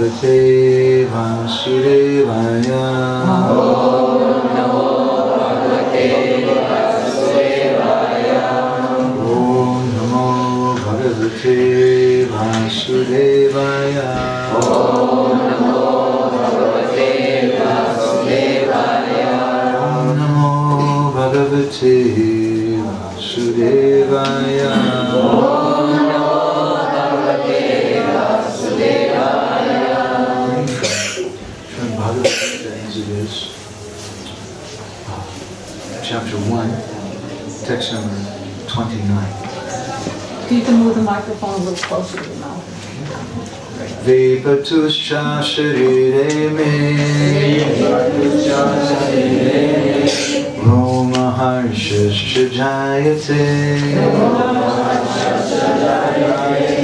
Bhagavate Vasudevaya. Om Namo Bhagavate Vasudevaya. Om Namo Bhagavate Vasudevaya. Om Namo Bhagavate Vasudevaya. Om Namo Bhagavate Vasudevaya. Chapter 1, text number 29. You can move the microphone a little closer to the mouth. Vepatuscha sharire me Roma harshascha jayate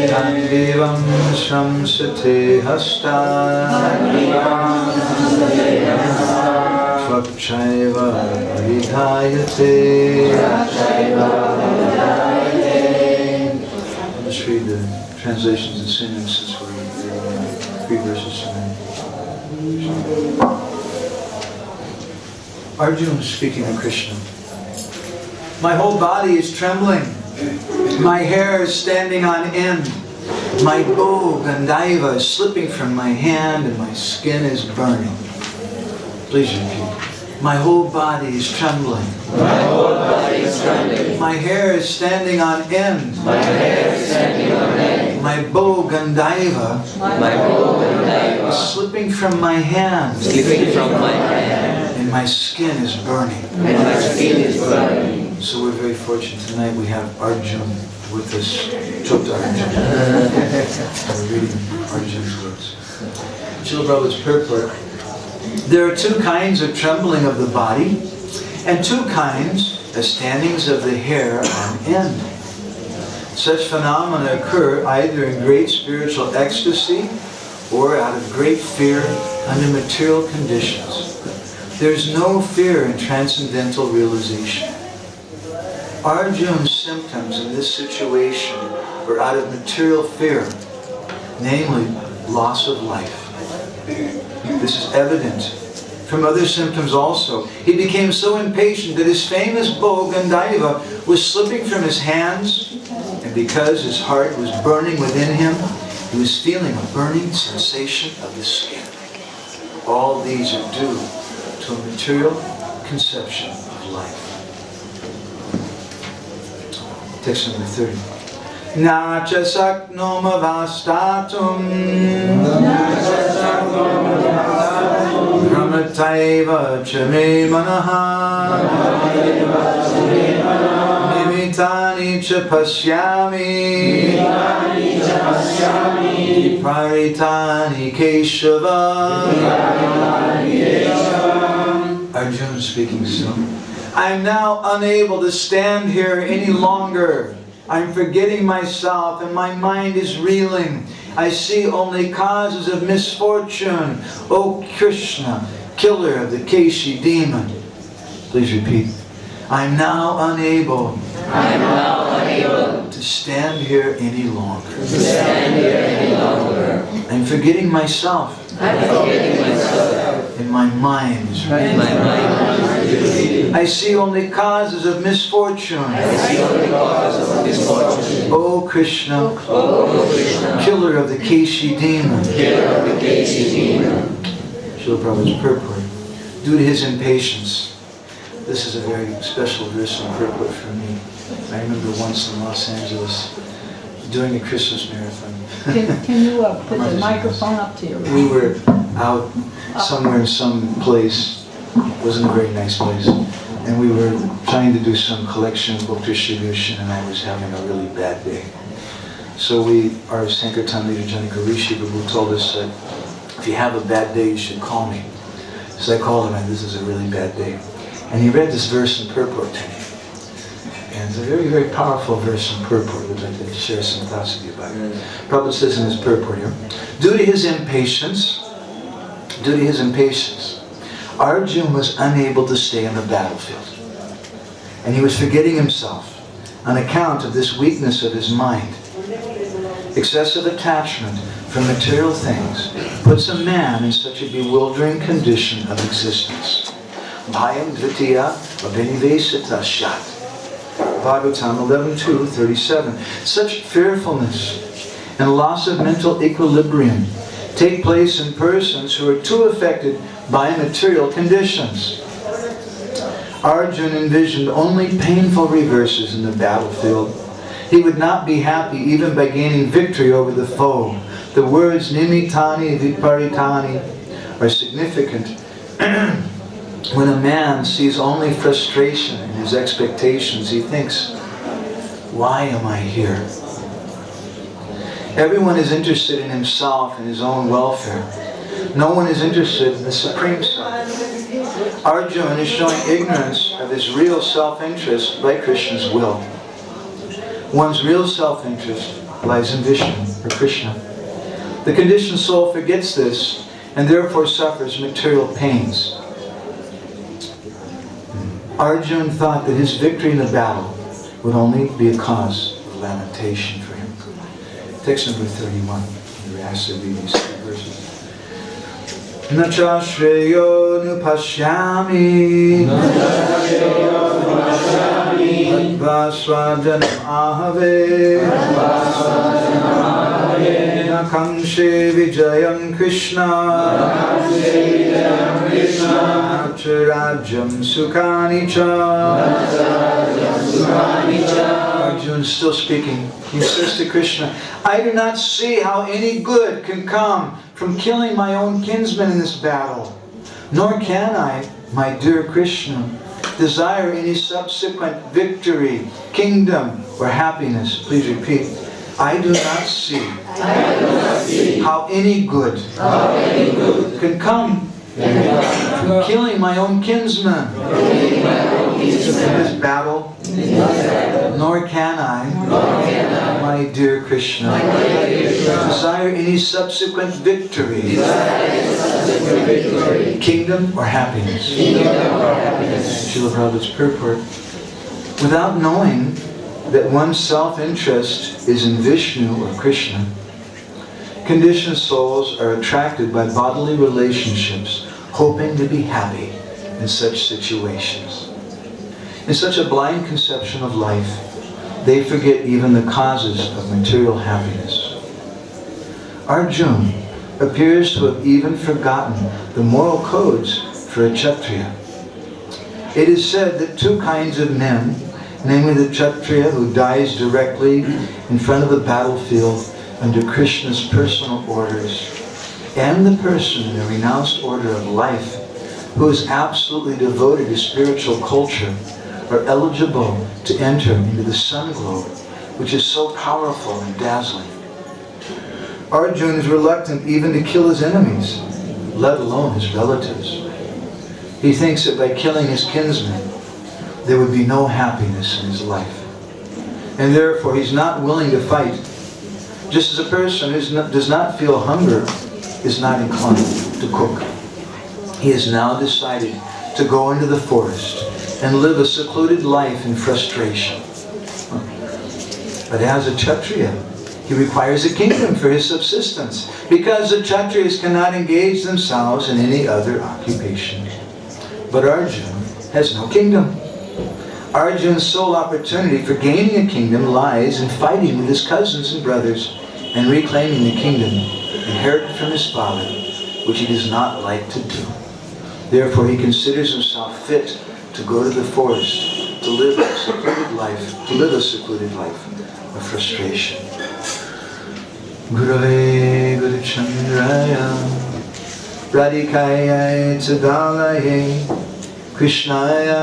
Tandivam shamsate hasta Tvakchaiva vidhayate. Let's read the translations and synonyms since we're reading 3 verses tonight. Arjuna speaking to Krishna. My whole body is trembling. My hair is standing on end. My bow Gandhaiva is slipping from my hand and my skin is burning. Please repeat. My whole body is trembling. My whole body is trembling. My hair is standing on end. My hair is standing on end. My bow Gandhaiva is slipping from my hand. Slipping from my hand. And my skin is burning. And my skin is burning. So we're very fortunate tonight we have Arjuna with us. Chutta Arjuna. We're reading Arjuna's words. Srila Prabhupada's purport. There are 2 kinds of trembling of the body, and 2 kinds of standings of the hair on end. Such phenomena occur either in great spiritual ecstasy or out of great fear under material conditions. There is no fear in transcendental realization. Arjuna's symptoms in this situation were out of material fear, namely loss of life. This is evident from other symptoms also. He became so impatient that his famous bow Gandhaiva was slipping from his hands, and because his heart was burning within him, he was feeling a burning sensation of the skin. All these are due to a material conception of life. Text number 30. Na cha saknoma vastatum Ramataiva cha me manaha Nimitani cha pasyami Paritani Keshava. Arjuna speaking soon. I am now unable to stand here any longer. I'm forgetting myself and my mind is reeling. I see only causes of misfortune. O Krishna, killer of the Keshi demon. Please repeat. I'm now unable to stand here any longer. I'm forgetting myself. And my mind is reeling. I see only causes of misfortune. O Krishna, killer of the Keshi demon. Srila Prabhupada's purport. Due to his impatience. This is a very special verse and purport for me. I remember once in Los Angeles doing a Christmas marathon. Can you put the microphone up to your mouth? We were out somewhere in some place. It wasn't a very nice place. And we were trying to do some collection, book distribution, and I was having a really bad day. So our Sankirtan leader, Janika Rishi Prabhu, told us that if you have a bad day, you should call me. So I called him, and this is a really bad day. And he read this verse in purport to me. And it's a very, very powerful verse in purport, which I'd like to share some thoughts with you about it. Prabhupada says in his purport here, due to his impatience, Arjuna was unable to stay on the battlefield. And he was forgetting himself on account of this weakness of his mind. Excessive attachment for material things puts a man in such a bewildering condition of existence. Bhayam dvitiya abhinivesita shat. Bhagavatam 11:2-37. Such fearfulness and loss of mental equilibrium take place in persons who are too affected by material conditions. Arjuna envisioned only painful reverses in the battlefield. He would not be happy even by gaining victory over the foe. The words nimitani viparitani are significant when a man sees only frustration in his expectations. He thinks, why am I here? Everyone is interested in himself and his own welfare. No one is interested in the Supreme Self. Arjuna is showing ignorance of his real self-interest by Krishna's will. One's real self-interest lies in Vishnu or Krishna. The conditioned soul forgets this and therefore suffers material pains. Arjuna thought that his victory in the battle would only be a cause of lamentation for him. Text number 31. We asked to read these three verses. Nacha shreyo nupashyami Adva swajanam ahave Nakangshe vijayam Krishna Nacharajam sukhani cha. Arjuna is still speaking. He says to Krishna, I do not see how any good can come from killing my own kinsmen in this battle. Nor can I, my dear Krishna, desire any subsequent victory, kingdom, or happiness. Please repeat. I do not see how any good can come from killing my own kinsmen in this battle. Nor can I, my dear Krishna, desire any subsequent victory, kingdom, or happiness. Srila Prabhupada's purport. Without knowing that one's self-interest is in Vishnu or Krishna, conditioned souls are attracted by bodily relationships, hoping to be happy in such situations. In such a blind conception of life, they forget even the causes of material happiness. Arjuna appears to have even forgotten the moral codes for a Kshatriya. It is said that two kinds of men, namely the Kshatriya who dies directly in front of the battlefield under Krishna's personal orders, and the person in the renounced order of life who is absolutely devoted to spiritual culture, are eligible to enter into the sun globe, which is so powerful and dazzling. Arjuna is reluctant even to kill his enemies, let alone his relatives. He thinks that by killing his kinsmen, there would be no happiness in his life. And therefore he's not willing to fight. Just as a person who does not feel hunger is not inclined to cook. He has now decided to go into the forest and live a secluded life in frustration. But as a Kshatriya, he requires a kingdom for his subsistence, because the Kshatriyas cannot engage themselves in any other occupation. But Arjuna has no kingdom. Arjuna's sole opportunity for gaining a kingdom lies in fighting with his cousins and brothers and reclaiming the kingdom inherited from his father, which he does not like to do. Therefore, he considers himself fit to go to the forest, to live a secluded life, of frustration. Gurave Guruchandraya Radhikaya Tadalaye Krishnaya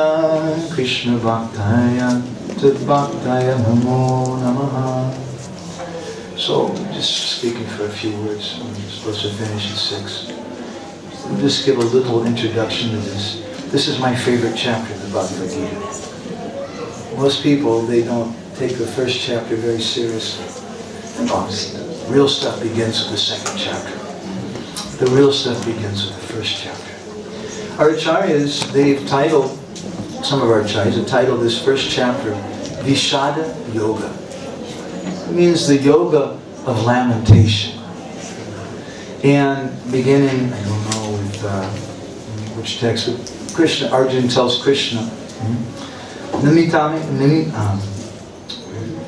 Krishna Bhaktaya Tadbhaktaya Namo Namaha. So, just speaking for a few words, I'm supposed to finish at 6. I'll just give a little introduction to this. This is my favorite chapter of the Bhagavad Gita. Most people, they don't take the first chapter very seriously. Real stuff begins with the second chapter. The real stuff begins with the first chapter. Our acharyas, some of our acharyas have titled this first chapter, Vishada Yoga. It means the yoga of lamentation. And beginning, I don't know with which text, but Krishna, Arjuna tells Krishna,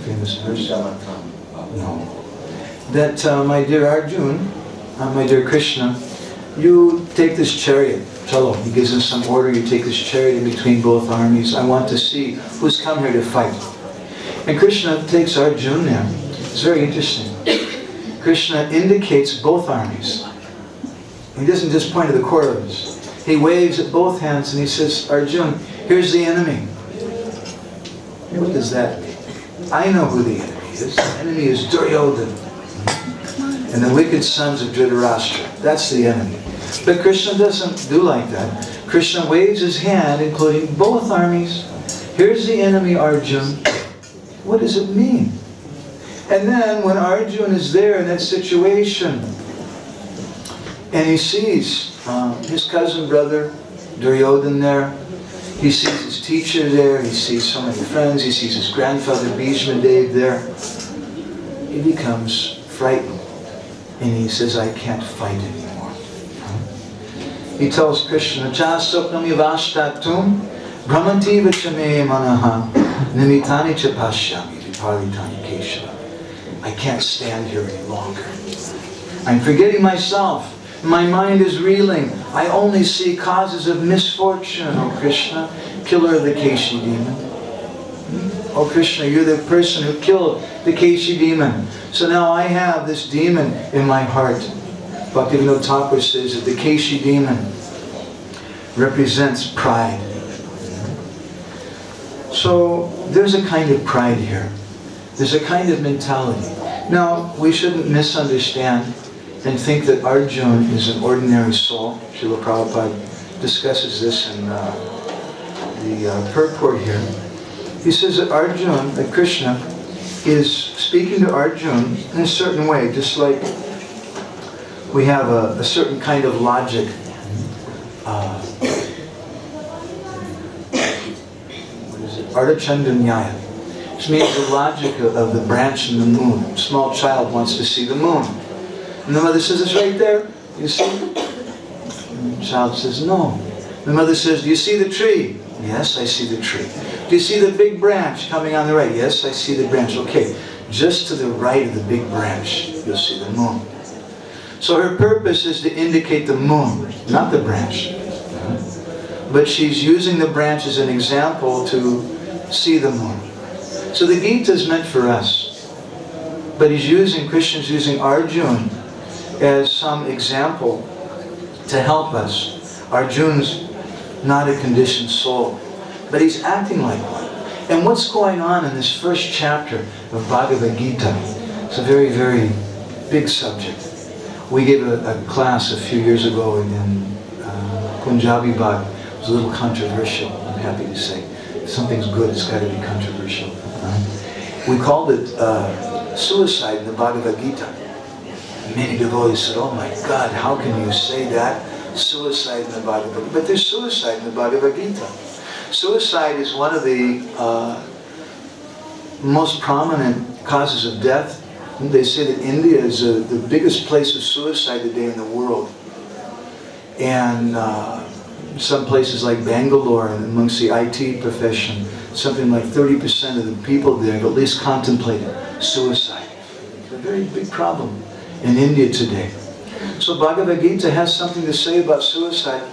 famous verse, no, that my dear Arjuna, my dear Krishna, you take this chariot, chalo, he gives him some order, you take this chariot in between both armies. I want to see who's come here to fight. And Krishna takes Arjuna there. It's very interesting. Krishna indicates both armies. He doesn't just point to the Kauravas. He waves at both hands and he says, Arjuna, here's the enemy. What does that mean? I know who the enemy is. The enemy is Duryodhana and the wicked sons of Dhritarashtra. That's the enemy. But Krishna doesn't do like that. Krishna waves his hand, including both armies. Here's the enemy, Arjuna. What does it mean? And then when Arjuna is there in that situation, and he sees his cousin brother Duryodhana there, he sees his teacher there, he sees so many friends, he sees his grandfather Bhishma Dev there, he becomes frightened. And he says, I can't fight anymore. He tells Krishna, Chasoknam yavashtatum brahmanti vachame manaha nimitani chapashyami viparitani keshava. I can't stand here any longer. I'm forgetting myself. My mind is reeling. I only see causes of misfortune, oh Krishna, killer of the Keshi demon. Oh Krishna, you're the person who killed the Keshi demon. So now I have this demon in my heart. Bhaktivinoda Thakur says that the Keshi demon represents pride. So there's a kind of pride here. There's a kind of mentality. Now, we shouldn't misunderstand and think that Arjuna is an ordinary soul. Srila Prabhupada discusses this in the purport here. He says that Arjuna, that Krishna, is speaking to Arjuna in a certain way, just like we have a certain kind of logic. What is it? Ardhachandanyaya. Which means the logic of the branch and the moon. A small child wants to see the moon. And the mother says, it's right there. You see? And the child says, no. The mother says, do you see the tree? Yes, I see the tree. Do you see the big branch coming on the right? Yes, I see the branch. Okay, just to the right of the big branch, you'll see the moon. So her purpose is to indicate the moon, not the branch. But she's using the branch as an example to see the moon. So the Gita is meant for us. But Krishna's using Arjuna as some example to help us. Arjuna's not a conditioned soul, but he's acting like one. And what's going on in this first chapter of Bhagavad Gita? It's a very, very big subject. We gave a class a few years ago in Punjabi Bhag. It was a little controversial, I'm happy to say. If something's good, it's got to be controversial. We called it suicide in the Bhagavad Gita. Many devotees said, oh my God, how can you say that? Suicide in the Bhagavad Gita. But there's suicide in the Bhagavad Gita. Suicide is one of the most prominent causes of death. They say that India is the biggest place of suicide today in the world. And some places like Bangalore, and amongst the IT profession, something like 30% of the people there have at least contemplated suicide. It's a very big problem in India today. So Bhagavad Gita has something to say about suicide.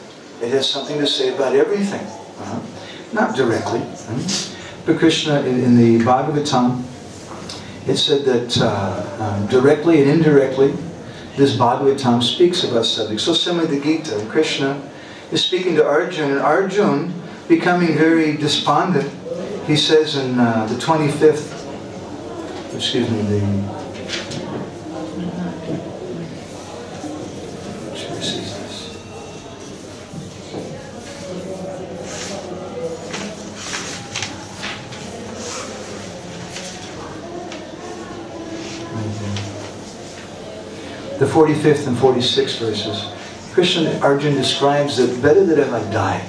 It has something to say about everything. Not directly. But Krishna, in the Bhagavatam, it said that directly and indirectly, this Bhagavatam speaks about subjects. So similarly the Gita, and Krishna is speaking to Arjuna, and Arjuna, becoming very despondent, he says in the 25th, excuse me, which verse is this? The 45th and 46th verses. Krishna, Arjuna describes that better that I die.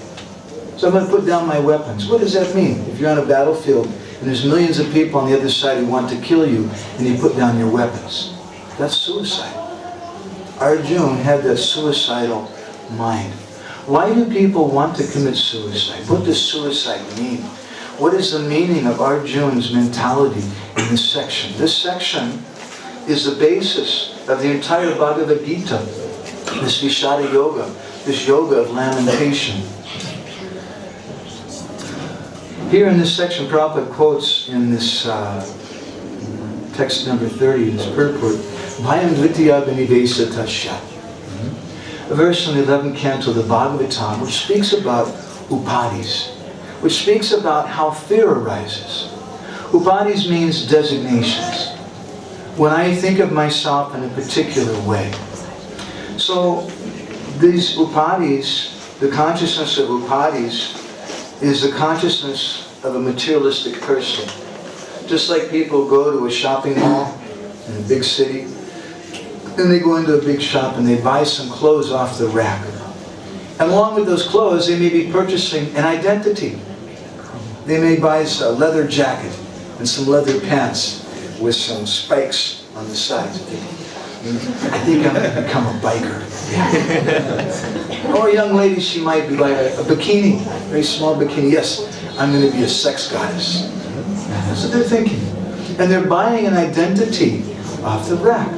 So I'm going to put down my weapons. What does that mean? If you're on a battlefield and there's millions of people on the other side who want to kill you and you put down your weapons, that's suicide. Arjuna had that suicidal mind. Why do people want to commit suicide? What does suicide mean? What is the meaning of Arjuna's mentality in this section? This section is the basis of the entire Bhagavad Gita, this Vishada Yoga, this yoga of lamentation. Here in this section, Prabhupada quotes in this text number 30, this purport, Bhayam Dvitiya Vinivesa Tasya. A verse from the 11th canto of the Bhagavatam, which speaks about upadis, which speaks about how fear arises. Upadis means designations. When I think of myself in a particular way. So these upadis, the consciousness of upadis, is the consciousness of a materialistic person. Just like people go to a shopping mall in a big city, and they go into a big shop and they buy some clothes off the rack. And along with those clothes, they may be purchasing an identity. They may buy a leather jacket and some leather pants with some spikes on the sides. I think I'm going to become a biker. Or a young lady, she might be like a bikini, a very small bikini. Yes, I'm going to be a sex goddess. That's what they're thinking. And they're buying an identity off the rack.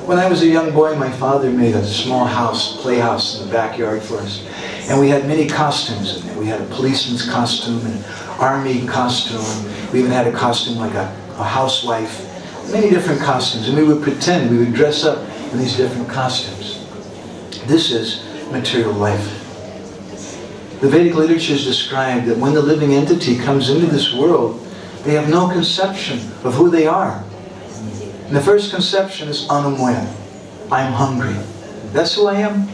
When I was a young boy, my father made a small house, playhouse in the backyard for us. And we had many costumes in there. We had a policeman's costume, an army costume. We even had a costume like a housewife. Many different costumes. And we would pretend, we would dress up in these different costumes. This is material life. The Vedic literatures describe that when the living entity comes into this world, they have no conception of who they are. And the first conception is anamoya. I'm hungry. That's who I am.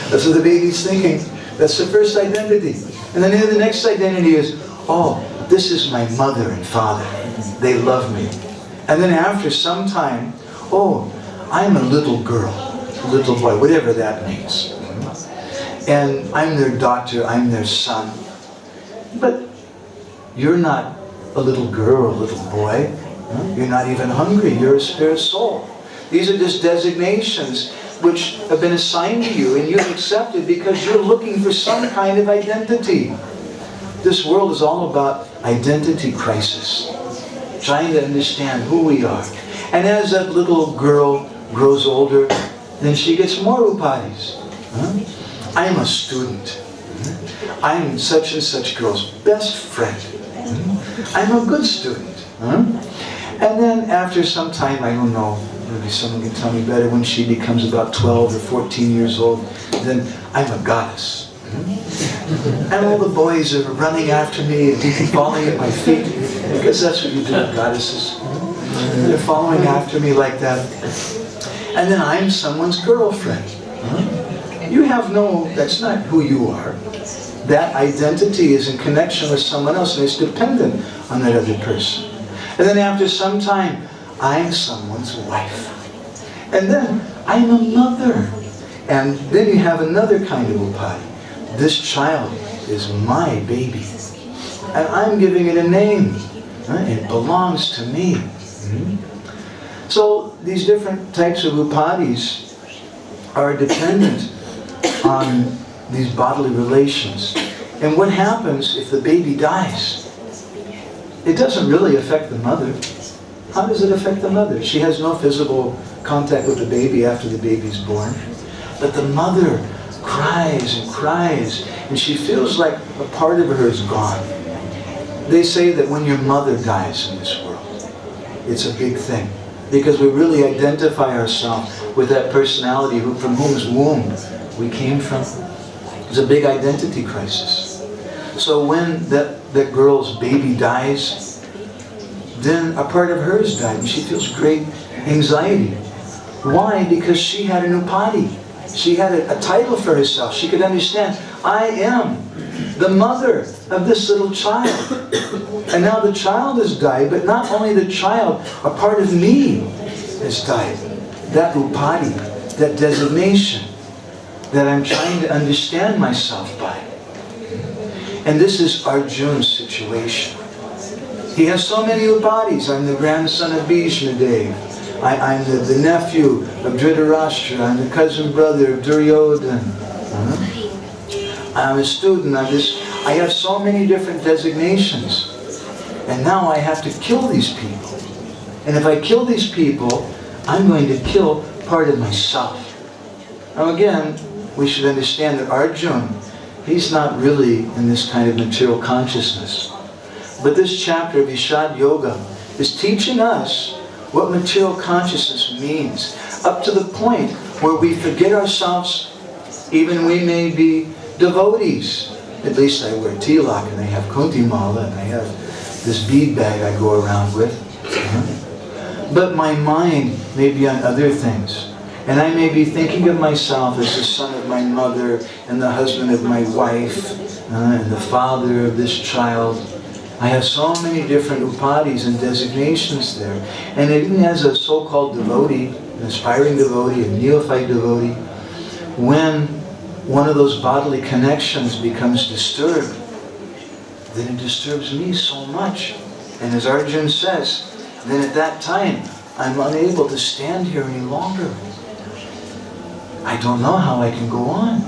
That's what the baby's thinking. That's the first identity. And then the next identity is, oh, this is my mother and father. They love me. And then after some time, oh, I'm a little girl, a little boy, whatever that means. And I'm their daughter, I'm their son. But you're not a little girl or a little boy. You're not even hungry. You're a spirit soul. These are just designations which have been assigned to you and you've accepted because you're looking for some kind of identity. This world is all about identity crisis. Trying to understand who we are. And as that little girl grows older, then she gets more upadis. I'm a student. I'm such and such girl's best friend. I'm a good student. And then after some time, I don't know, maybe someone can tell me better, when she becomes about 12 or 14 years old, then I'm a goddess. And all the boys are running after me and falling at my feet, because that's what you do with goddesses. They're following after me like that. And then I'm someone's girlfriend. You have no, that's not who you are. That identity is in connection with someone else and it's dependent on that other person. And then after some time, I'm someone's wife. And then I'm a mother. And then you have another kind of upadi. This child is my baby. And I'm giving it a name. It belongs to me. So these different types of upadis are dependent on these bodily relations. And what happens if the baby dies? It doesn't really affect the mother. How does it affect the mother? She has no physical contact with the baby after the baby's born. But the mother cries and cries, and she feels like a part of her is gone. They say that when your mother dies in this world, it's a big thing. Because we really identify ourselves with that personality from whose womb we came from. It's a big identity crisis. So when that girl's baby dies, then a part of hers died, and she feels great anxiety. Why? Because she had an upadi. She had a title for herself. She could understand, I am the mother of this little child. And now the child has died, but not only the child, a part of me has died. That upadi, that designation that I'm trying to understand myself by. And this is Arjuna's situation. He has so many upadis. I'm the grandson of Bhishma Dev. I'm the nephew of Dhritarashtra. I'm the cousin brother of Duryodhana. I'm a student. I have so many different designations. And now I have to kill these people. And if I kill these people, I'm going to kill part of myself. Now again, we should understand that Arjuna, he's not really in this kind of material consciousness. But this chapter of Ishad Yoga is teaching us what material consciousness means, up to the point where we forget ourselves. Even we may be devotees. At least I wear tilak and I have kunti mala and I have this bead bag I go around with. But my mind may be on other things. And I may be thinking of myself as the son of my mother and the husband of my wife and the father of this child. I have so many different upadhis and designations there. And even as a so-called devotee, an aspiring devotee, a neophyte devotee, when one of those bodily connections becomes disturbed, then it disturbs me so much. And as Arjuna says, then at that time, I'm unable to stand here any longer. I don't know how I can go on.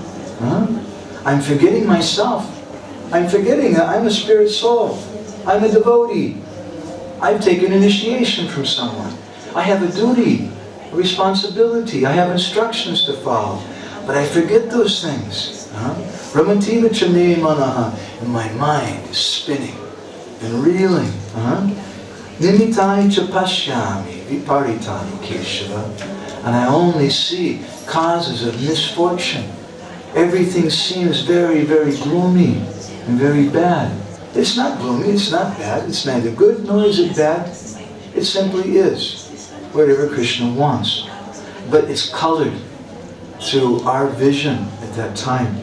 I'm forgetting myself. I'm forgetting that I'm a spirit soul. I'm a devotee. I've taken initiation from someone. I have a duty, a responsibility. I have instructions to follow. But I forget those things. Ramativa chame manaha. And my mind is spinning and reeling. Nimitai chapashyami viparitani keshava. And I only see causes of misfortune. Everything seems very, very gloomy and very bad. It's not gloomy, it's not bad, it's neither good nor is it bad. It simply is whatever Krishna wants. But it's colored through our vision at that time.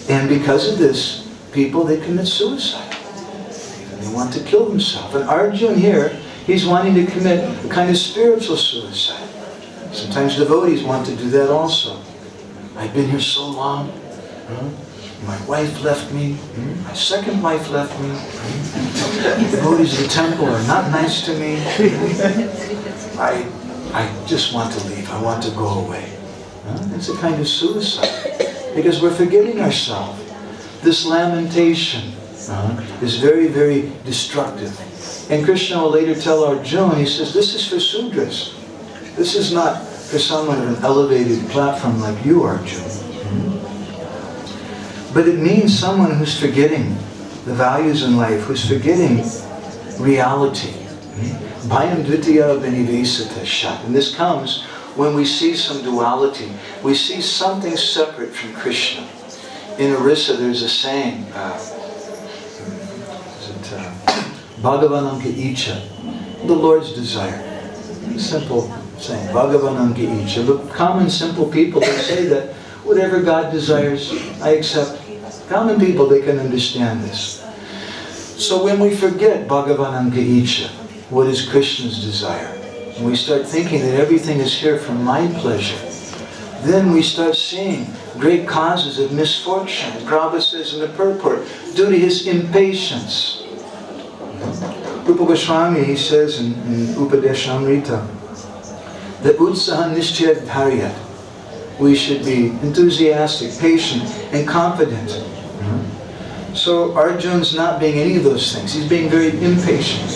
And because of this, people, they commit suicide. They want to kill themselves. And Arjuna here, he's wanting to commit a kind of spiritual suicide. Sometimes devotees want to do that also. I've been here so long. My wife left me. My second wife left me. The devotees of the temple are not nice to me. I just want to leave. I want to go away. It's a kind of suicide. Because we're forgetting ourselves. This lamentation is very, very destructive. And Krishna will later tell Arjuna, he says, this is for Sudras. This is not for someone of an elevated platform like you, Arjuna. But it means someone who's forgetting the values in life, who's forgetting reality. Bhayam dvitiya benivesata shat. And this comes when we see some duality. We see something separate from Krishna. In Orissa, there's a saying, Bhagavanam ki icha, the Lord's desire. Simple saying, Bhagavanam ki icha. The common, simple people, they say that whatever God desires, I accept. Common people, they can understand this. So when we forget Bhagavanam ki icha, what is Krishna's desire, and we start thinking that everything is here for my pleasure, then we start seeing great causes of misfortune. Prabhupada says in the purport, due to his impatience. Rupa Goswami, he says in Upadeshamrita, that utsaha nishchayat bharyat. We should be enthusiastic, patient, and confident. So Arjuna's not being any of those things. He's being very impatient.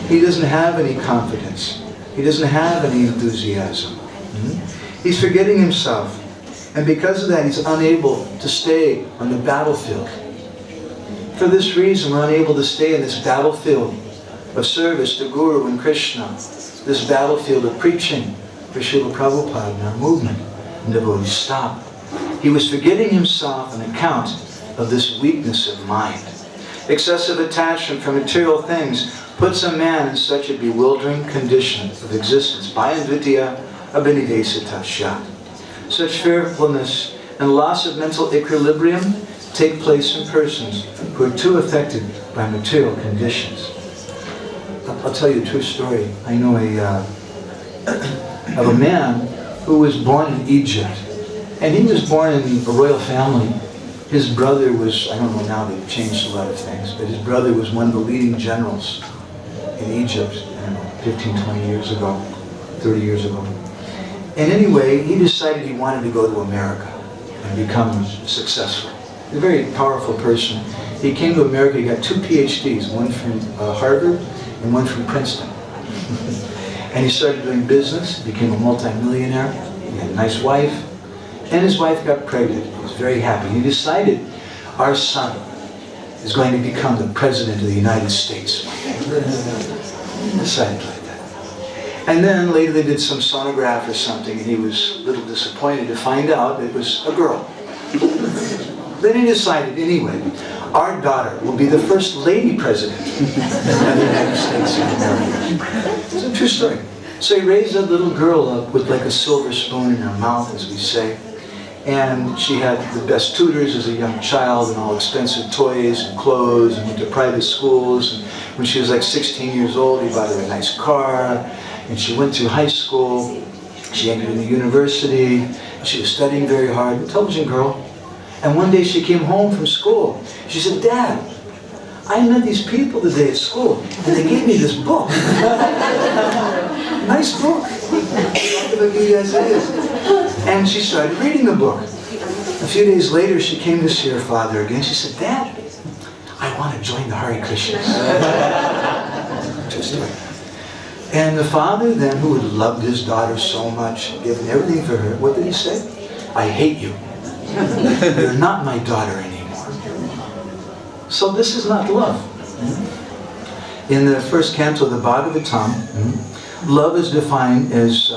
He doesn't have any confidence. He doesn't have any enthusiasm. He's forgetting himself. And because of that, he's unable to stay on the battlefield. For this reason, we're unable to stay in this battlefield of service to Guru and Krishna, this battlefield of preaching for Srila Prabhupada and our movement. And devotees stop. He was forgetting himself on account of this weakness of mind. Excessive attachment for material things puts a man in such a bewildering condition of existence. Bhayam dvitiya abhinivesata shat. Such fearfulness and loss of mental equilibrium take place in persons who are too affected by material conditions. I'll tell you a true story. I know of a man who was born in Egypt. And he was born in a royal family. His brother was, I don't know now, they've changed a lot of things, but his brother was one of the leading generals in Egypt, I don't know, 15, 20 years ago. 30 years ago. And anyway, he decided he wanted to go to America and become successful. A very powerful person. He came to America, he got 2 PhDs, one from Harvard and one from Princeton. And he started doing business, became a multimillionaire, he had a nice wife, and his wife got pregnant. He was very happy. He decided, our son is going to become the President of the United States. He decided like that. And then later they did some sonograph or something, and he was a little disappointed to find out it was a girl. Then he decided, anyway, our daughter will be the first lady president of the United States of America. It's a true story. So he raised that little girl up with like a silver spoon in her mouth, as we say. And she had the best tutors as a young child and all expensive toys and clothes and went to private schools. And when she was like 16 years old, he bought her a nice car. And she went to high school. She entered into university. She was studying very hard, intelligent girl. And one day she came home from school. She said, Dad, I met these people today at school, and they gave me this book. Nice book. Look at you guys it is. And she started reading the book. A few days later, she came to see her father again. She said, Dad, I want to join the Hare Krishnas. True story. And the father then, who had loved his daughter so much, given everything for her, what did he say? I hate you. You're not my daughter anymore. So this is not love. In the first canto of the Bhagavatam, love is defined as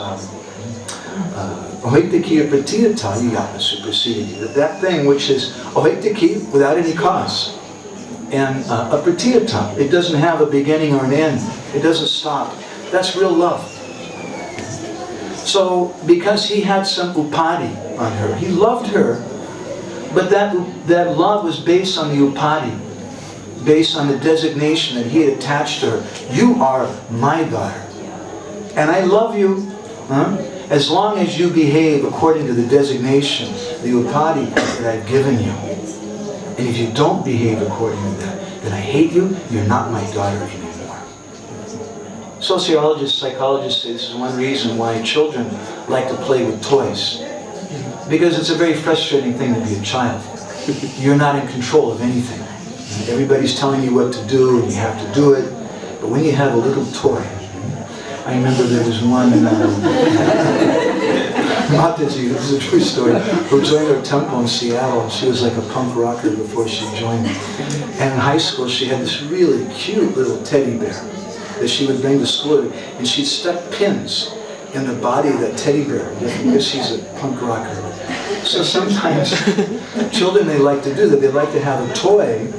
ohiktaki pratiyata yapa supersedity. That thing which is ohiktaki, without any cause. And apratiyata, it doesn't have a beginning or an end. It doesn't stop. That's real love. So, because he had some upadi on her, he loved her, but that love was based on the upadi, based on the designation that he had attached to her. You are my daughter. And I love you as long as you behave according to the designation, the upadi that I've given you. And if you don't behave according to that, then I hate you, you're not my daughter anymore. Sociologists, psychologists say this is one reason why children like to play with toys. Because it's a very frustrating thing to be a child. You're not in control of anything. Everybody's telling you what to do and you have to do it. But when you have a little toy, I remember there was one, Mataji, this is a true story, who joined our temple in Seattle, and she was like a punk rocker before she joined. And in high school she had this really cute little teddy bear that she would bring to school, and she'd stuck pins in the body of that teddy bear because she's a punk rocker. So sometimes children, they like to do that. They like to have a toy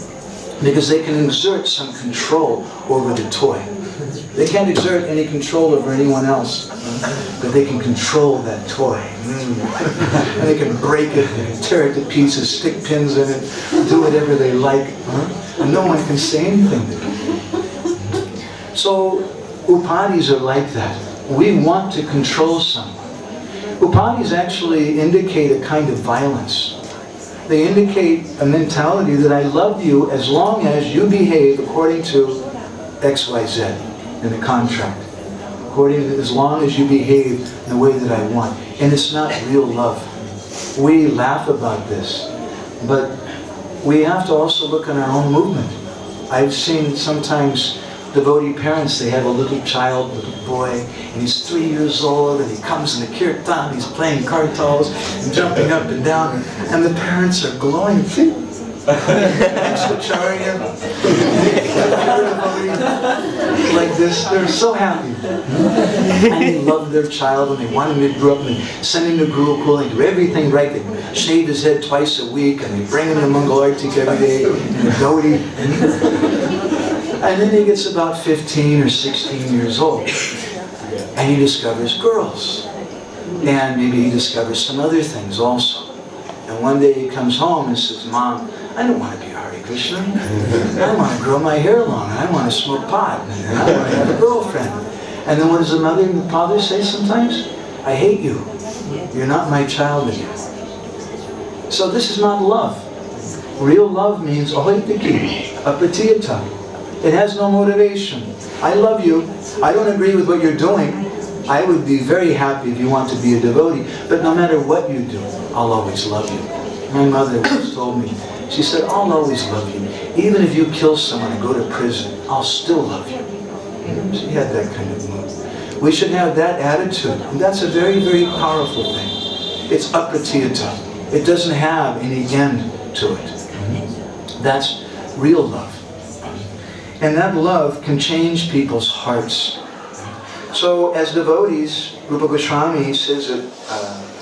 because they can exert some control over the toy. They can't exert any control over anyone else, but they can control that toy. And they can break it, they can tear it to pieces, stick pins in it, do whatever they like, and no one can say anything to them. So upadis are like that. We want to control someone. Upadis actually indicate a kind of violence. They indicate a mentality that I love you as long as you behave according to X, Y, Z in the contract. According to, as long as you behave in the way that I want. And it's not real love. We laugh about this. But we have to also look at our own movement. I've seen sometimes devotee parents, they have a little child, little boy, and he's 3 years old, and he comes in the kirtan, he's playing kartals, and jumping up and down, and the parents are glowing. Like this, they're so happy. And they love their child, and they want him to grow up, and they send him to Gurukul, and do everything right. They shave his head twice a week, and they bring him to Mangal Artik every day, and the devotee. And then he gets about 15 or 16 years old, and he discovers girls. And maybe he discovers some other things also. And one day he comes home and says, Mom, I don't want to be a Hare Krishna. I want to grow my hair long, and I want to smoke pot, and I want to have a girlfriend. And then what does the mother and the father say sometimes? I hate you. You're not my child anymore. So this is not love. Real love means ohiktaki, apratiyata. It has no motivation. I love you. I don't agree with what you're doing, I would be very happy if you want to be a devotee, but no matter what you do, I'll always love you. My mother once told me, she said, I'll always love you. Even if you kill someone and go to prison, I'll still love you. She had that kind of mood. We should have that attitude. And that's a very, very powerful thing. It's apratiyata. It doesn't have any end to it. That's real love. And that love can change people's hearts. So as devotees, Rupa Goswami says that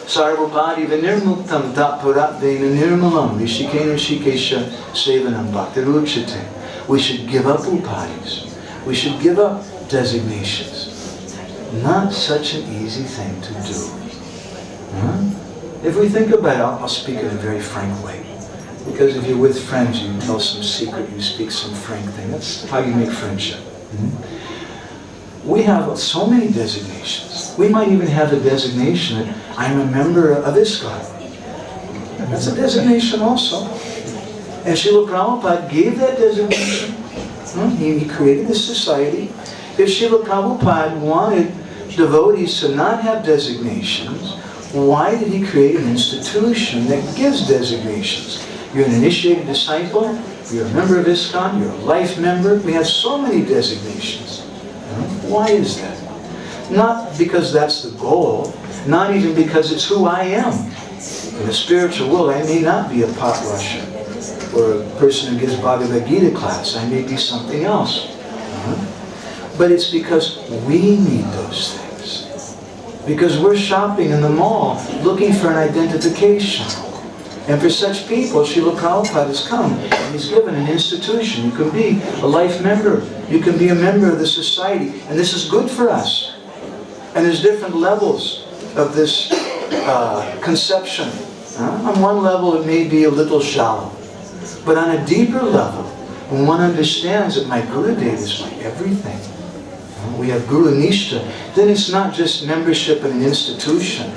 Sarvapadi vinirmuktam tatpuratdena nirmalam rishikena shikesha sevanam bhaktiruchate. We should give up upadis. We should give up designations. Not such an easy thing to do. If we think about it, I'll speak in a very frank way. Because if you're with friends, you tell some secret, you speak some frank thing. That's how you make friendship. We have so many designations. We might even have a designation that I'm a member of ISKCON. That's a designation also. And Srila Prabhupada gave that designation. He created this society. If Srila Prabhupada wanted devotees to not have designations, why did he create an institution that gives designations? You're an initiated disciple, you're a member of ISKCON, you're a life member. We have so many designations. Why is that? Not because that's the goal, not even because it's who I am. In the spiritual world, I may not be a pot rusher or a person who gives Bhagavad Gita class. I may be something else. But it's because we need those things. Because we're shopping in the mall looking for an identification. And for such people, Srila Prabhupada has come and he's given an institution. You can be a life member. You can be a member of the society. And this is good for us. And there's different levels of this conception. On one level, it may be a little shallow. But on a deeper level, when one understands that my Gurudev is my everything, we have Guru Nishta, then it's not just membership in an institution,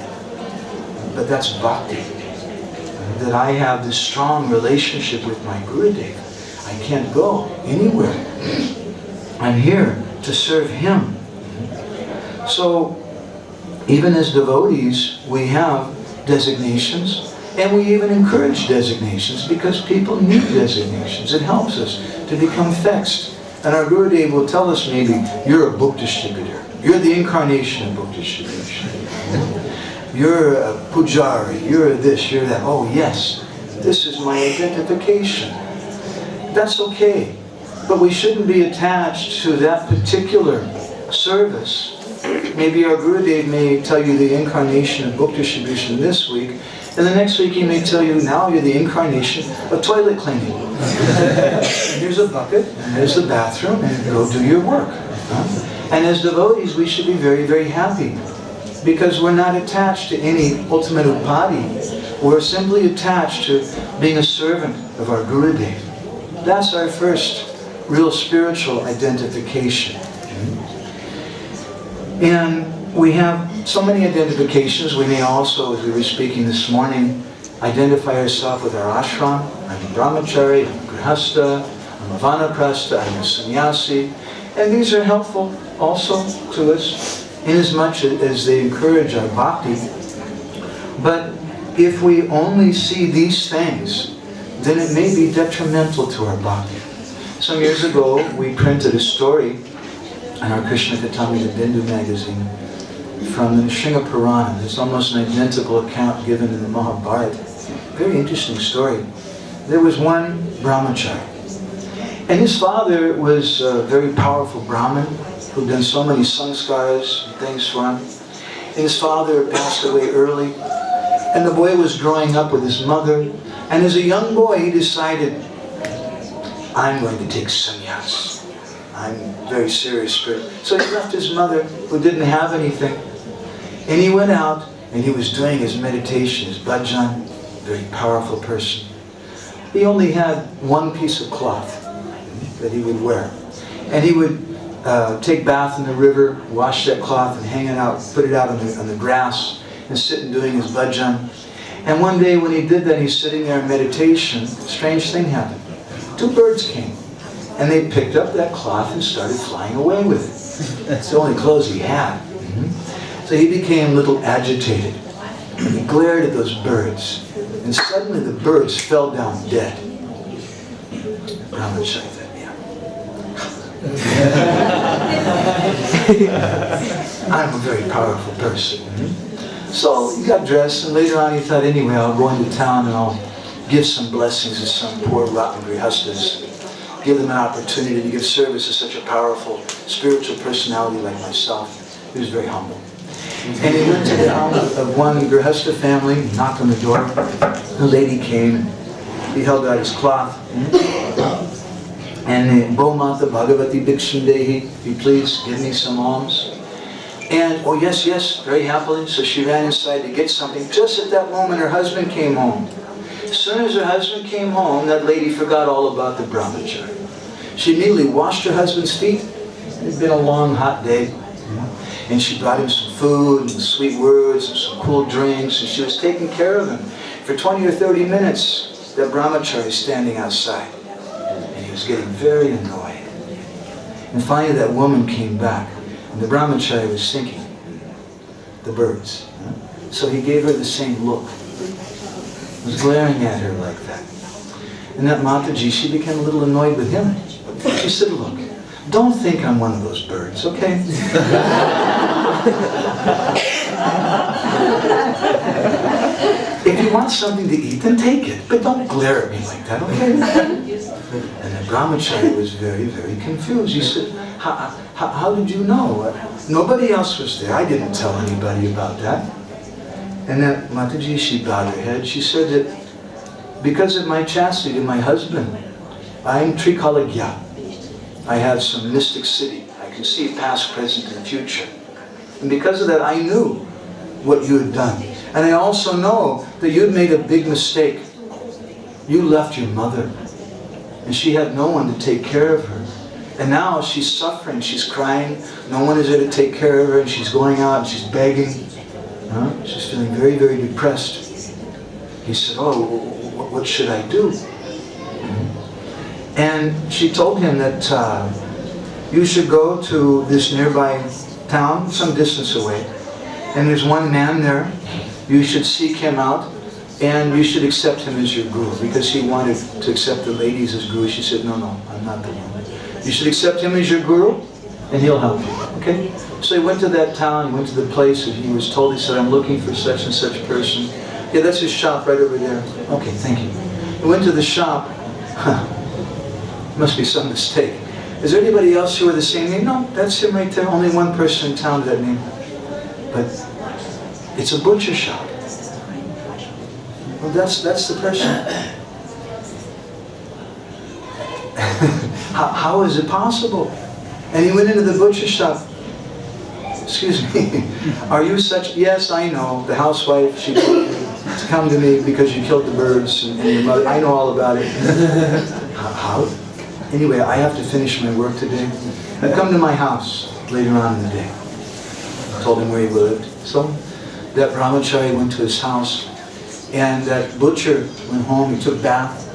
but that's bhakti. That I have this strong relationship with my Gurudev. I can't go anywhere. I'm here to serve him. So, even as devotees, we have designations, and we even encourage designations because people need designations. It helps us to become fixed. And our Gurudev will tell us maybe, you're a book distributor. You're the incarnation of book distribution. You're a pujari, you're this, you're that. Oh yes, this is my identification. That's okay. But we shouldn't be attached to that particular service. Maybe our Gurudev may tell you the incarnation of book distribution this week, and the next week he may tell you, now you're the incarnation of toilet cleaning. And here's a bucket, and there's the bathroom, and go do your work. And as devotees, we should be very, very happy. Because we're not attached to any ultimate upadi. We're simply attached to being a servant of our Gurudev. That's our first real spiritual identification. And we have so many identifications. We may also, as we were speaking this morning, identify ourselves with our ashram. I'm a brahmachari, I'm a grihastha, I'm a vanaprastha, I'm a sannyasi. And these are helpful also to us, inasmuch as they encourage our bhakti. But if we only see these things, then it may be detrimental to our bhakti. Some years ago, we printed a story in our Krishna Katamrita Bindu magazine from the Sringa Purana. It's almost an identical account given in the Mahabharata. Very interesting story. There was one brahmachari, and his father was a very powerful Brahmin who'd done so many sanskaras and things for him. And his father passed away early, and the boy was growing up with his mother. And as a young boy, he decided, I'm going to take sannyas. I'm very serious spirit. So he left his mother, who didn't have anything, and he went out and he was doing his meditation, his bhajan, very powerful person. He only had one piece of cloth that he would wear. And he would take bath in the river, wash that cloth and hang it out, put it out on the grass and sit and doing his bhajan. And one day when he did that, he's sitting there in meditation, a strange thing happened. Two birds came and they picked up that cloth and started flying away with it. It's the only clothes he had. So he became a little agitated. And he glared at those birds. And suddenly the birds fell down dead. Brahmachari said, yeah. I'm a very powerful person. So he got dressed, and later on he thought, anyway, I'll go into town and I'll give some blessings to some poor rotten grihastas. Give them an opportunity to give service to such a powerful spiritual personality like myself. He was very humble. And he went to the house of one grihasta family, knocked on the door. A lady came, and he held out his cloth. And the Bhomata Bhagavati Bhikshandehi, if you please, give me some alms. And, oh yes, yes, very happily. So she ran inside to get something. Just at that moment, her husband came home. As soon as her husband came home, that lady forgot all about the brahmachari. She immediately washed her husband's feet. It had been a long, hot day. And she brought him some food and sweet words and some cool drinks. And she was taking care of him. For 20 or 30 minutes, that brahmachari was standing outside. And he was getting very annoyed. And finally, that woman came back. And the brahmachari was thinking, the birds. So he gave her the same look. He was glaring at her like that. And that Mataji, she became a little annoyed with him. She said, look, don't think I'm one of those birds, okay? If you want something to eat, then take it. But don't glare at me like that, okay? And the brahmachari was very, very confused. He said, how did you know? Nobody else was there. I didn't tell anybody about that. And that Mataji, she bowed her head. She said that because of my chastity to my husband, I am Trikalagya. I have some mystic city. I can see past, present, and future. And because of that, I knew what you had done. And I also know that you'd made a big mistake. You left your mother. And she had no one to take care of her. And now she's suffering, she's crying. No one is there to take care of her. And she's going out and she's begging. She's feeling very, very depressed. He said, oh, what should I do? And she told him that you should go to this nearby town, some distance away. And there's one man there. You should seek him out. And you should accept him as your guru. Because he wanted to accept the ladies as guru. She said, no, I'm not the one. You should accept him as your guru, and he'll help you. Okay? So he went to that town, he went to the place, and he was told, he said, I'm looking for such and such person. Yeah, that's his shop right over there. Okay, thank you. He went to the shop. Must be some mistake. Is there anybody else who are the same name? No, that's him right there. Only one person in town with that name. But it's a butcher shop. Well, that's the person. How is it possible? And he went into the butcher shop. Excuse me, are you such? Yes, I know. The housewife, she told me to come to me because you killed the birds and your mother. I know all about it. How? Anyway, I have to finish my work today. Come to my house later on in the day. I told him where he lived. So that brahmachari went to his house, and that butcher went home. He took a bath,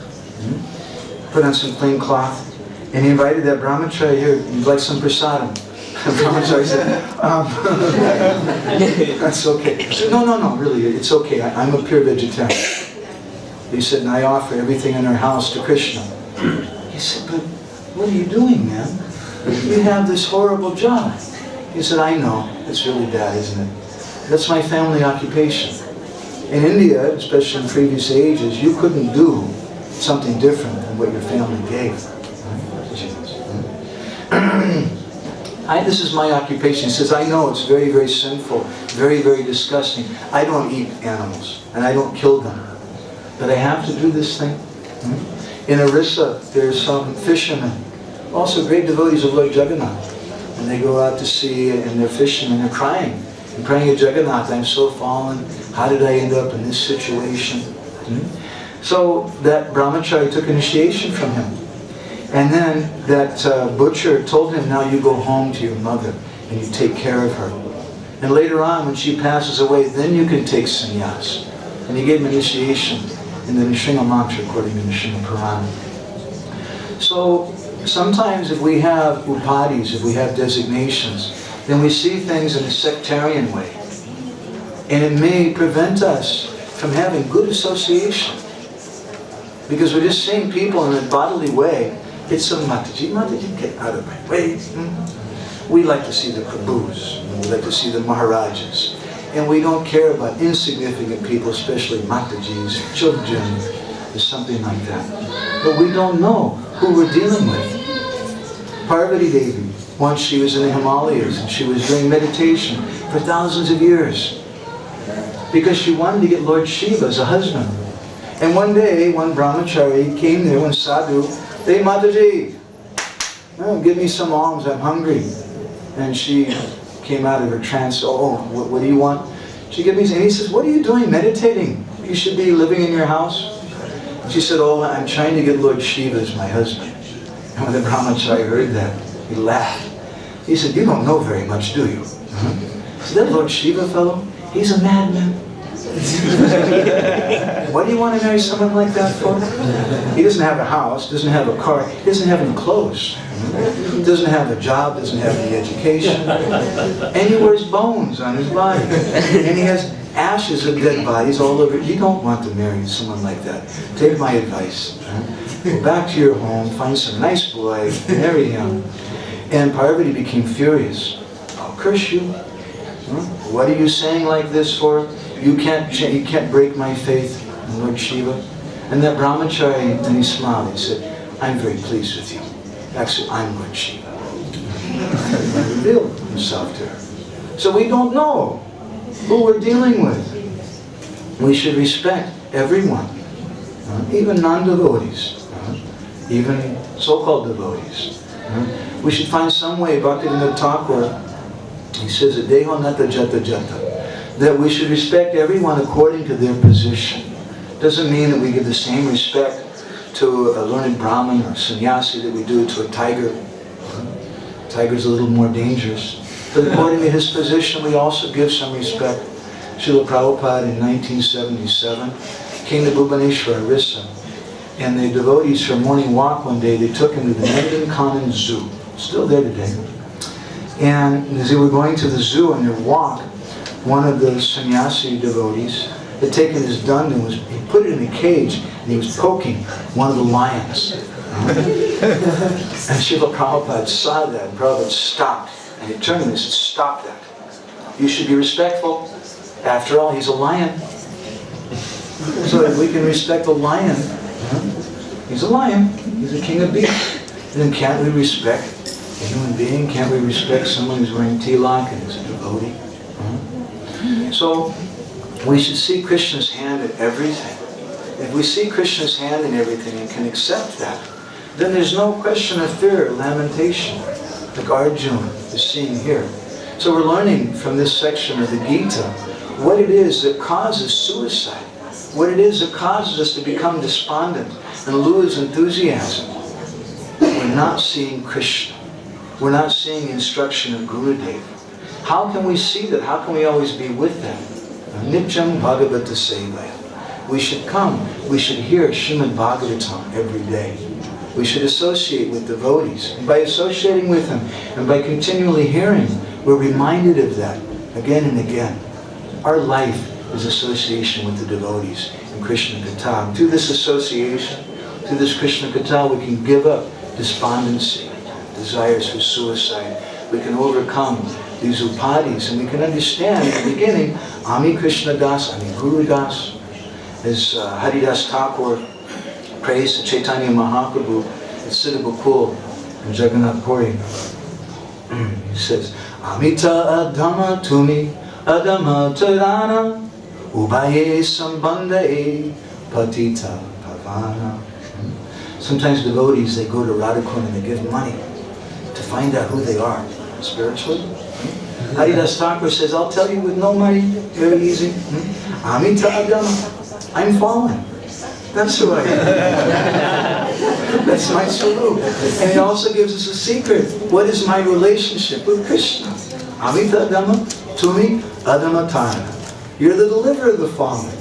put on some clean cloth, and he invited that brahmachari here. He'd like some prasadam. The brahmachari said, that's okay. He said, no, really, it's okay. I'm a pure vegetarian. He said, and I offer everything in our house to Krishna. He said, but what are you doing, man? You have this horrible job. He said, I know. It's really bad, isn't it? That's my family occupation. In India, especially in previous ages, you couldn't do something different than what your family gave. This is my occupation. He says, I know it's very, very sinful, very, very disgusting. I don't eat animals, and I don't kill them. But I have to do this thing. In Orissa, there's some fishermen, also great devotees of Lord Jagannath. And they go out to sea, and they're fishing, and they're crying. And praying to Jagannath, I'm so fallen. How did I end up in this situation? So that brahmachari took initiation from him. And then that butcher told him, now you go home to your mother and you take care of her. And later on, when she passes away, then you can take sannyas. And he gave him initiation in the Nrsimha mantra according to Nrsimha Purana. So sometimes if we have upadhis, if we have designations, then we see things in a sectarian way. And it may prevent us from having good association. Because we're just seeing people in a bodily way. It's a Mataji. Mataji, get out of my way. We like to see the Prabhus. We like to see the Maharajas. And we don't care about insignificant people, especially Matajis, children, or something like that. But we don't know who we're dealing with. Parvati Devi, once she was in the Himalayas and she was doing meditation for thousands of years because she wanted to get Lord Shiva as a husband. And one day, one brahmachari came there, one sadhu, "Hey Mataji, give me some alms, I'm hungry." And she came out of her trance. "Oh, what do you want?" She gave me, and he says, "What are you doing meditating? You should be living in your house." She said, "Oh, I'm trying to get Lord Shiva as my husband." And when the brahmachari heard that, he laughed. He said, "You don't know very much, do you?" He said, "That Lord Shiva fellow, he's a madman." What do you want to marry someone like that for? He doesn't have a house, doesn't have a car, he doesn't have any clothes, doesn't have a job, doesn't have any education, and he wears bones on his body, and he has ashes of dead bodies all over. You don't want to marry someone like that. Take my advice. Go back to your home, find some nice boy, marry him. And Parvati became furious. "I'll curse you. What are you saying like this for? You can't break my faith in Lord Shiva." And that brahmachari, and he smiled, he said, "I'm very pleased with you. Actually, I'm Lord Shiva." He revealed himself to her. So we don't know who we're dealing with. We should respect everyone, even non-devotees, even so-called devotees. We should find some way, Bhaktivinoda Thakur, he says, "Deho nata jata jata," that we should respect everyone according to their position. Doesn't mean that we give the same respect to a learned Brahmin or sannyasi that we do to a tiger. Tiger's a little more dangerous. But according to his position, we also give some respect. Srila Prabhupada in 1977 came to Bhubaneswar, Orissa, and the devotees for a morning walk one day, they took him to the Nandan Zoo, still there today. And as they were going to the zoo on their walk, one of the sannyasi devotees had taken his dund and he put it in a cage and he was poking one of the lions. And Srila Prabhupada saw that and Prabhupada stopped. And he turned to him and said, "Stop that. You should be respectful. After all, he's a lion." So if we can respect a lion, he's a lion, he's the king of beasts, then can't we respect a human being? Can't we respect someone who's wearing tilak and is a devotee? So we should see Krishna's hand in everything. If we see Krishna's hand in everything and can accept that, then there's no question of fear or lamentation, like Arjuna is seeing here. So we're learning from this section of the Gita what it is that causes suicide, what it is that causes us to become despondent and lose enthusiasm. We're not seeing Krishna. We're not seeing instruction of Gurudev. How can we see that? How can we always be with them? Nityam Bhagavata Sevaya. We should come. We should hear Srimad Bhagavatam every day. We should associate with devotees. And by associating with them and by continually hearing, we're reminded of that again and again. Our life is association with the devotees in Krishna Katha. Through this association, through this Krishna Katha, we can give up despondency, desires for suicide. We can overcome these upadhis, and we can understand in the beginning, Ami Krishna Das, Ami Guru Das, as Haridas Thakur praised to Chaitanya Mahaprabhu at Siddha Gokul in Jagannath Puri. He says, Amita Adama Tumi Adama Tarana Ubaye Sambandhae Patita Pavana. Sometimes devotees, they go to Radhakund and they give money to find out who they are spiritually. Haridas Thakur says, I'll tell you with no money, very easy. Amita Adama, I'm fallen. That's who I am. That's my swarup. And he also gives us a secret. What is my relationship with Krishna? Amita Adama, Tumi Adamatana. You're the deliverer of the fallen.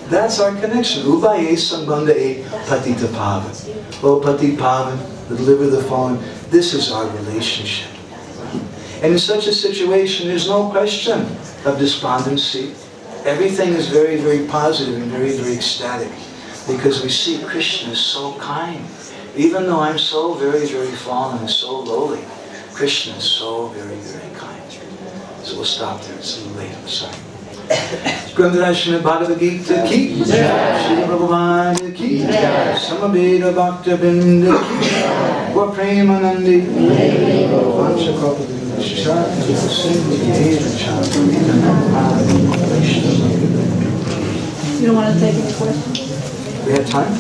That's our connection. Ubaye Sambandhae Patita Pavan. Oh, Patita Pavan, the deliverer of the fallen. This is our relationship. And in such a situation, there's no question of despondency. everything is very, very positive and very, very ecstatic because we see Krishna is so kind. Even though I'm so very, very fallen and so lowly, Krishna is so very, very kind. So we'll stop there. It's a little late. I'm sorry. Grandhara Srimad Bhagavad Gita ki jai, Srila Prabhupada ki jai, Samaveda Bhakta Binda ki jai, Gaur Premanandi, Vansha Kalpavinascha, Sindhi Chantam, You don't want to take any questions? We have time?